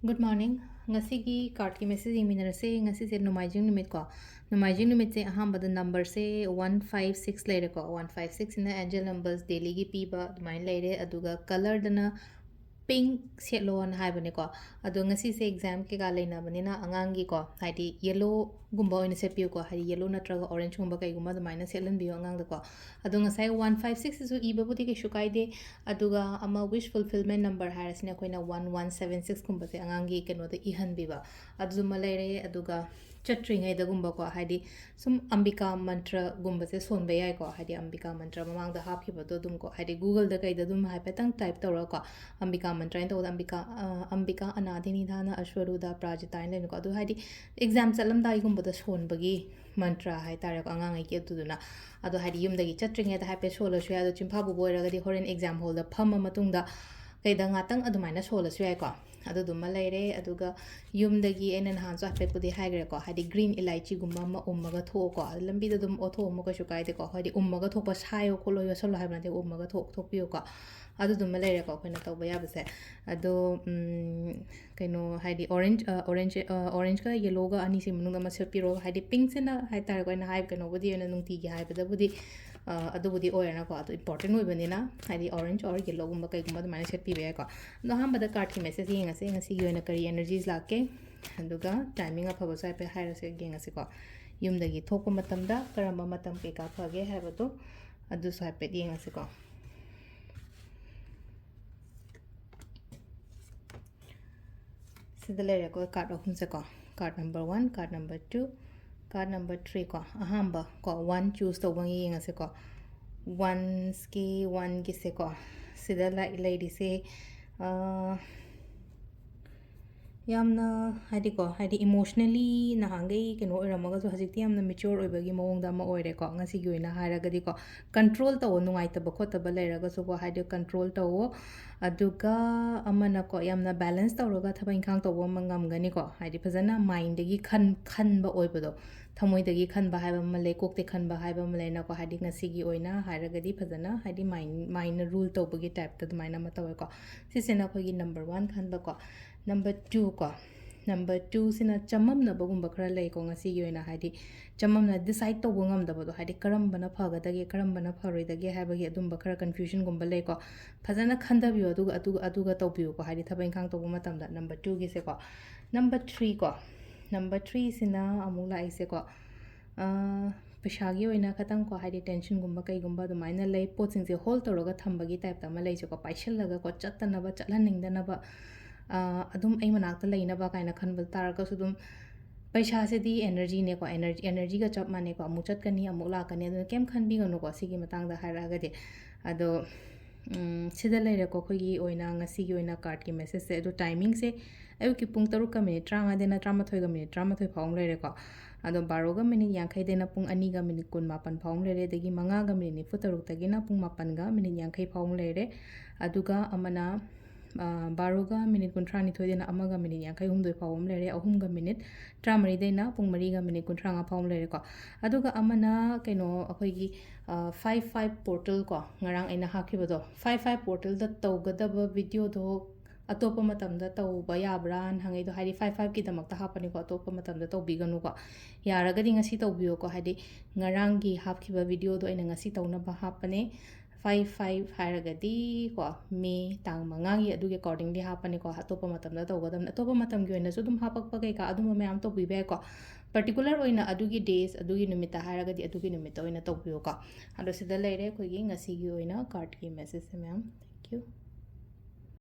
Good morning. Ngasigi card ki message email se ngasi se nomaijing numit ko. Nomaijing numit se aham bada number se 156 later ko. 156 in the angel numbers daily gi piba mine later aduga color dana pink setlo on hai bane ko. Adu ngasi se exam ke ga leina bane na angangi ko. Haidi yellow gumba oina set piu ko. Haidi yellow natraga orange gumba kai gumba the minus setlan biyo angang da ko. Adu ngasai 156 isu iba buti ke shukai de aduga ama wish fulfillment number harasina koina 1176 gumba se angangi keno da ihan biba. Adu malaire aduga chatring da gumba ko haidi sum ambika mantra gumba se son bayai ko haidi ambika mantra mamang da hap ki ba do dum ko haidi google da kai da dum hai petang type tawra ko ambika mantra to ambika anadini dhana ashwaruda prajita len ko adu haidi exam chalam dai gumba da son bagi mantra hai tare ko angang ai ke tuduna adu haidi yum da gi chatring da hai pe solo shya do chimpa bu boy ra ga di horen exam hall da pham matung da kai da ngatang adu maina solo shya ko adu dum laire aduga yum da gi enen han so pe pudi hai gre ko haidi green elaichi gumba ma ummaga tho ko lambi da dum otho mo ko shukai de ko haidi ummaga tho pa sayo ko lo yo solo hai bana de ummaga tho piyo ko adu dum laire ko khona tawba ya base ado kaino haidi orange ka yellow ga ani sim nung da ma se piro haidi pink se na hai tar ko na hai kano budi na nung ti gi hai bada budi adu budi oyana ko adu important oi bani na haidi orange or yellow gumba kai gumba ma set pi be ko no ham bada card ki message yenga se ngasi gi oina kari energies lake aduga timing afaba sai pe haira se genga se ko yum da gi thokpa matam da karamba matam ke ka phage hai bado adu sai pe yenga se ko sida lere ko card ahum se ko card number 1 card number 2 card number 3 ko ahamba ko 1 choose to bangi yenga se ko 1 ski 1 gi se ko sida lady se yamna haidi ko haidi emotionally nahangai keno iramaga so hajikti yamna mature oibagi mawong da ma oire ko ngasi gi oina haraga di ko control tawo nungai taba khota ba leiraga so ko haidi control tawo aduga amana ko yamna balance tawraga thaba inkhang tawo mangam gani ko haidi phajana mind gi khan ba oibado thamoi dagi khan ba haiba male kokte khan ba haiba male na ko haidi ngasi gi oina haraga di phajana haidi mind rule tawbagi type ta dumaina ma tawe ko sisena khogi number 1 khan ba ko number 2 ko number 2 sina chamam na bagum bakra lay ko ngasi gi oina haidi chamam na decide to ngam da bodo haidi karam bana phaga dage karam bana pharoi dage haiba gi adum bakra confusion gum balay ko phajana khanda bi aduga to bi ko haidi thabai khang to matam da number 2 gi se ko number 3 ko number 3 sina amuk lai se ko पैसा की ओइना खतंग को Heidi tension गुम्बा कई गुम्बा दुमाइना लई poaching से whole तोरोगा थंबगी type ता मा लई को पाइशल लगा को चत्तनबा चलहनिंगदनबा अदुम ऐ मनाक्ता लईनबा काइना खनबल तारगा सुदुम पैसा से दी एनर्जी ने को एनर्जी का चप माने को अमु चटकनी अमु लाकनी अदु केम खनबीगनो को सिगी मतंग दा हारागदे अदो सिदा लेरे को खोगी ओइना ngasi gi oina card ki message se अदु टाइमिंग से ayu ki pung 3 ka minute 30 dena 13 ga minute 13 phawng lere ko ado 12 ga minute 50 dena pung 2 ga minute 18 phawng lere degi 5 ga minute 46 tagina pung 8 ga minute 50 phawng lere aduga amana 12 ga minute 30 dena amaga minute 52 phawm lere 3 ga minute 30 dena pung 3 ga minute 35 phawng lere ko aduga amana kaino akoi gi 55 portal ko ngarang aina hakibado 55 portal da tawgadaba video do अतोप मतमदा तौबा याब्रान हंगै दो हाइदि 55 की दमकता हापनि को अतोप मतमदा तौबिगनु को यारगदि ngasi तौबियो को हाइदि ngaranggi hapkiba video do aina ngasi tawna ba hapane 55 हारगदि को मे तांग मंगागी अदुगे accordingly hapani ko अतोप मतमदा तौगदम अतोप मतम gi oina su dum hapakpa kai ka adum ma'am तौबिबे को particular oina adugi days adugi numita haragadi adugi numita oina taubiyo ka ado sida leire khogi ngasi gi oina card ki message ma'am thank you